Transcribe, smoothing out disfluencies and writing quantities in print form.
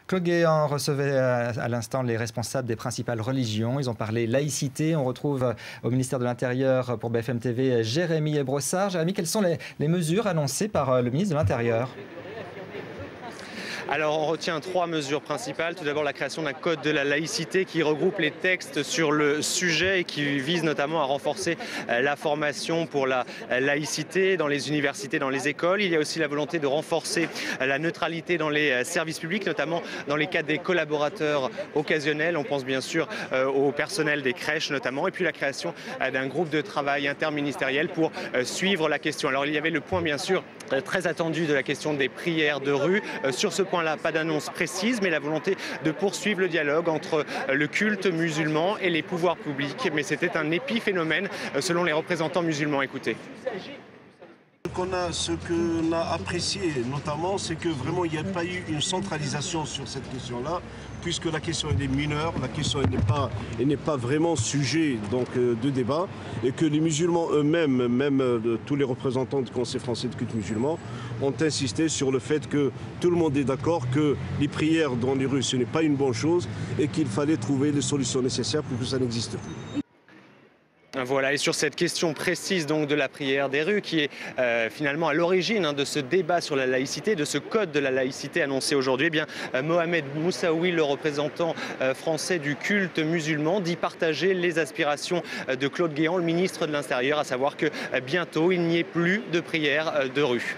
Claude Guéant recevait à l'instant les responsables des principales religions. Ils ont parlé laïcité. On retrouve au ministère de l'Intérieur pour BFM TV Jérémy Brossard. Jérémy, quelles sont les mesures annoncées par le ministre de l'Intérieur ? Alors on retient 3 mesures principales. Tout d'abord la création d'un code de la laïcité qui regroupe les textes sur le sujet et qui vise notamment à renforcer la formation pour la laïcité dans les universités, dans les écoles. Il y a aussi la volonté de renforcer la neutralité dans les services publics, notamment dans les cas des collaborateurs occasionnels. On pense bien sûr au personnel des crèches notamment. Et puis la création d'un groupe de travail interministériel pour suivre la question. Alors il y avait le point bien sûr très attendu de la question des prières de rue. Sur ce point-là, pas d'annonce précise, mais la volonté de poursuivre le dialogue entre le culte musulman et les pouvoirs publics. Mais c'était un épiphénomène selon les représentants musulmans. Écoutez. Ce qu'on a apprécié notamment, c'est que vraiment il n'y a pas eu une centralisation sur cette question-là, puisque la question est mineure, la question n'est pas vraiment sujet donc, de débat, et que les musulmans eux-mêmes, même tous les représentants du Conseil français de culte musulman, ont insisté sur le fait que tout le monde est d'accord que les prières dans les rues, ce n'est pas une bonne chose, et qu'il fallait trouver les solutions nécessaires pour que ça n'existe plus. Voilà, et sur cette question précise donc de la prière des rues qui est finalement à l'origine de ce débat sur la laïcité, de ce code de la laïcité annoncé aujourd'hui, eh bien Mohamed Moussaoui, le représentant français du culte musulman, dit partager les aspirations de Claude Guéant, le ministre de l'Intérieur, à savoir que bientôt il n'y ait plus de prière de rue.